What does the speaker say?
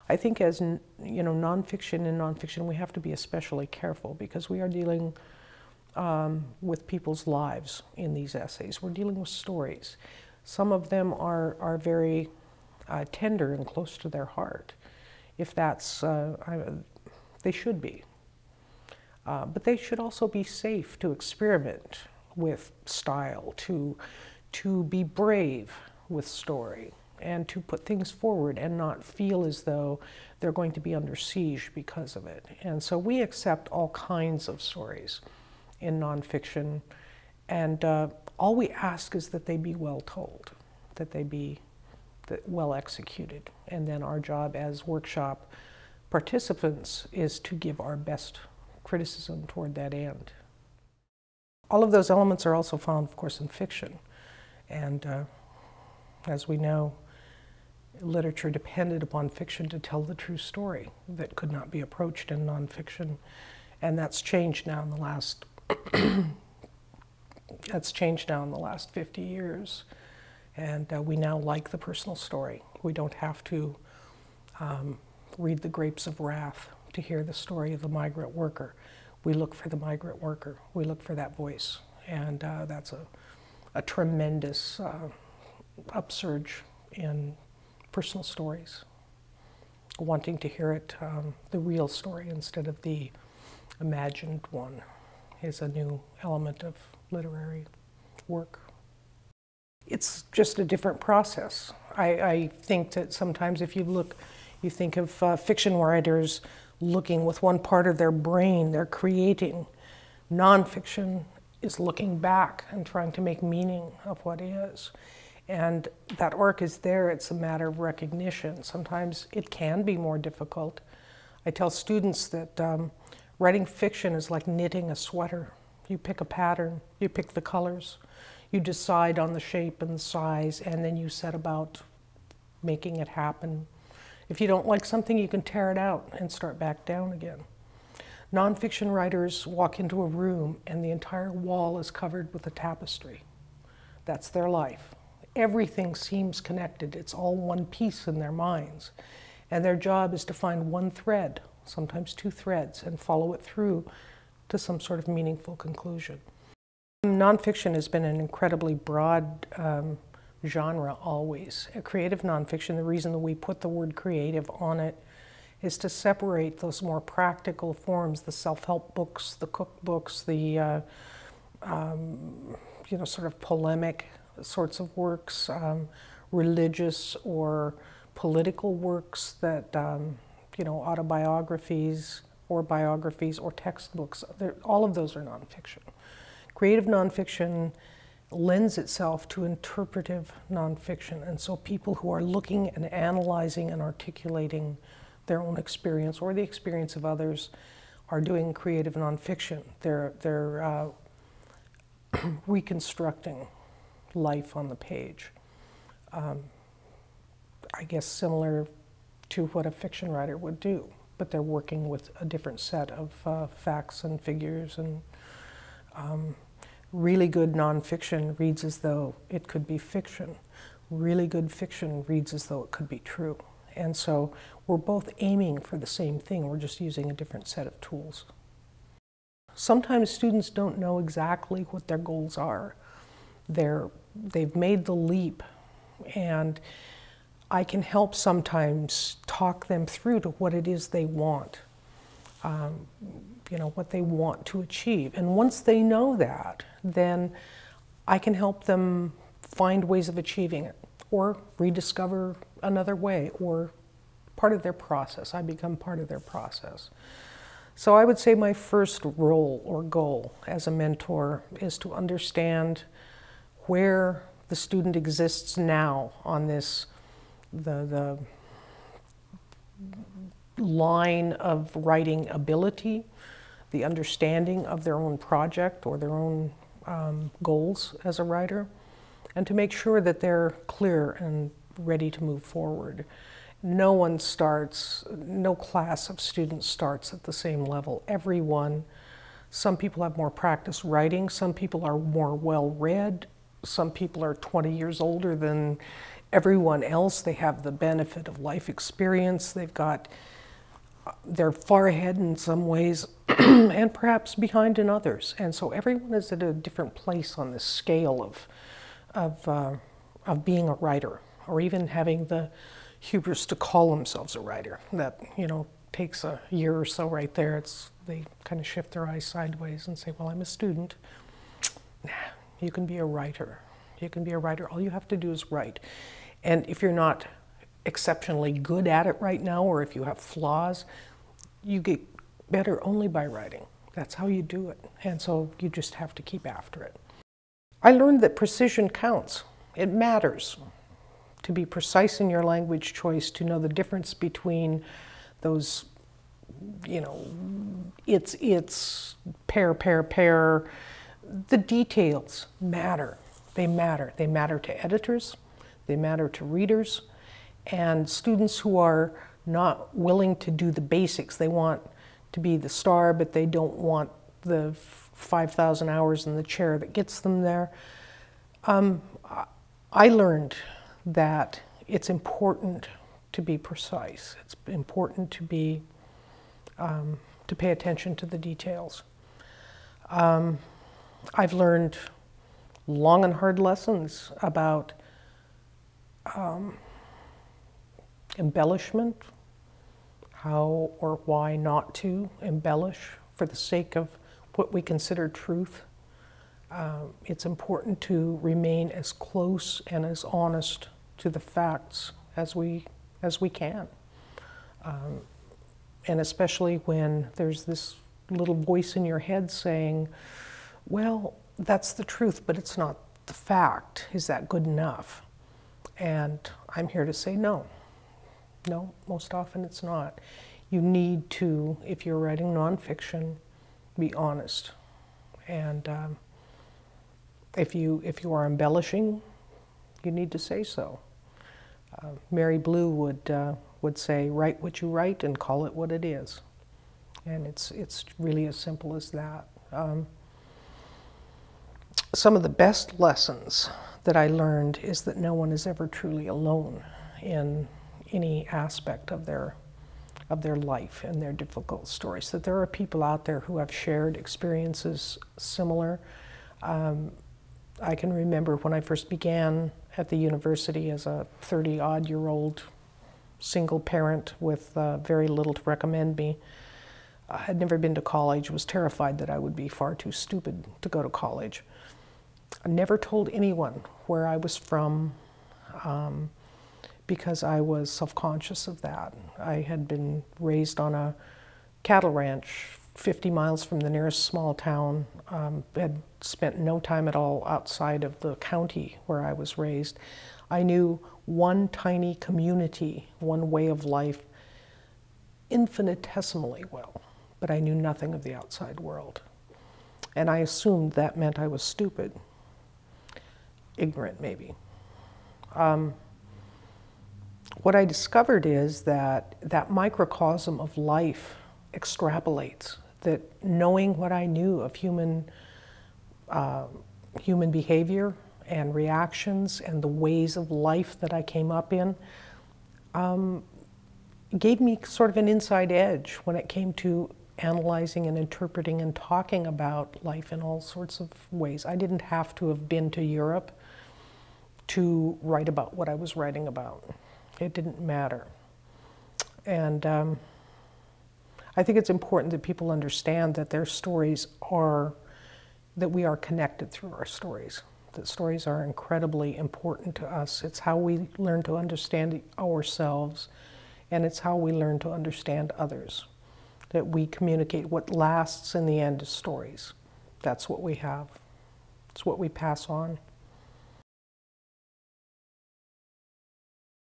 I think as, nonfiction and nonfiction, we have to be especially careful because we are dealing with people's lives in these essays. We're dealing with stories. Some of them are very tender and close to their heart. If that's, they should be. But they should also be safe to experiment with style, to be brave with story, and to put things forward and not feel as though they're going to be under siege because of it. And so we accept all kinds of stories in nonfiction, and all we ask is that they be well told, that they be well executed. And then our job as workshop participants is to give our best criticism toward that end. All of those elements are also found, of course, in fiction. And as we know, literature depended upon fiction to tell the true story that could not be approached in nonfiction. And that's changed now in the last 50 years. And we now like the personal story. We don't have to read The Grapes of Wrath to hear the story of the migrant worker. We look for the migrant worker. We look for that voice. And that's a tremendous upsurge in personal stories, wanting to hear it, the real story instead of the imagined one is a new element of literary work. It's just a different process. I think that sometimes if you think of fiction writers looking with one part of their brain, they're creating. Nonfiction is looking back and trying to make meaning of what is. And that arc is there, it's a matter of recognition. Sometimes it can be more difficult. I tell students that writing fiction is like knitting a sweater. You pick a pattern, you pick the colors, you decide on the shape and the size, and then you set about making it happen. If you don't like something, you can tear it out and start back down again. Nonfiction writers walk into a room and the entire wall is covered with a tapestry. That's their life. Everything seems connected. It's all one piece in their minds. And their job is to find one thread, sometimes two threads, and follow it through to some sort of meaningful conclusion. Nonfiction has been an incredibly broad genre always. Creative nonfiction, the reason that we put the word creative on it is to separate those more practical forms, the self-help books, the cookbooks, the sort of polemic sorts of works, religious or political works that, autobiographies or biographies or textbooks. All of those are nonfiction. Creative nonfiction lends itself to interpretive nonfiction, and so people who are looking and analyzing and articulating their own experience or the experience of others are doing creative nonfiction. They're reconstructing life on the page. I guess similar to what a fiction writer would do, but they're working with a different set of facts and figures. And really good nonfiction reads as though it could be fiction. Really good fiction reads as though it could be true. And so we're both aiming for the same thing, we're just using a different set of tools. Sometimes students don't know exactly what their goals are. They've made the leap, and I can help sometimes talk them through to what it is they want, what they want to achieve. And once they know that, then I can help them find ways of achieving it, or rediscover another way, or part of their process. I become part of their process. So I would say my first role or goal as a mentor is to understand where the student exists now on this, the line of writing ability, the understanding of their own project or their own goals as a writer, and to make sure that they're clear and ready to move forward. No class of students starts at the same level. Everyone, some people have more practice writing, some people are more well-read, some people are 20 years older than everyone else. They have the benefit of life experience. They're far ahead in some ways and perhaps behind in others. And so everyone is at a different place on this scale of being a writer, or even having the hubris to call themselves a writer. That, takes a year or so right there. They kind of shift their eyes sideways and say, well, I'm a student. Nah, you can be a writer. You can be a writer. All you have to do is write. And if you're not exceptionally good at it right now, or if you have flaws, you get better only by writing. That's how you do it. And so you just have to keep after it. I learned that precision counts. It matters to be precise in your language choice, to know the difference between those, it's, pair. The details matter. They matter. They matter to editors. They matter to readers. And students who are not willing to do the basics. They want to be the star, but they don't want the 5,000 hours in the chair that gets them there. I learned that it's important to be precise. It's important to be to pay attention to the details. I've learned long and hard lessons about embellishment, how or why not to embellish for the sake of what we consider truth. It's important to remain as close and as honest to the facts as we can. And especially when there's this little voice in your head saying, well, that's the truth, but it's not the fact. Is that good enough? And I'm here to say no. No, most often it's not. You need to, if you're writing nonfiction, be honest. And if you are embellishing, you need to say so. Mary Blue would say, write what you write and call it what it is. And it's really as simple as that. Some of the best lessons that I learned is that no one is ever truly alone in any aspect of their life and their difficult stories. That there are people out there who have shared experiences similar. I can remember when I first began at the university as a 30-odd-year-old single parent with very little to recommend me. I had never been to college, was terrified that I would be far too stupid to go to college. I never told anyone where I was from because I was self-conscious of that. I had been raised on a cattle ranch 50 miles from the nearest small town, had spent no time at all outside of the county where I was raised. I knew one tiny community, one way of life, infinitesimally well, but I knew nothing of the outside world. And I assumed that meant I was stupid, ignorant maybe. What I discovered is that that microcosm of life extrapolates, that knowing what I knew of human behavior and reactions and the ways of life that I came up in gave me sort of an inside edge when it came to analyzing and interpreting and talking about life in all sorts of ways. I didn't have to have been to Europe to write about what I was writing about. It didn't matter. And I think it's important that people understand that their stories are, that we are connected through our stories. That stories are incredibly important to us. It's how we learn to understand ourselves, and it's how we learn to understand others. That we communicate. What lasts in the end is stories. That's what we have. It's what we pass on.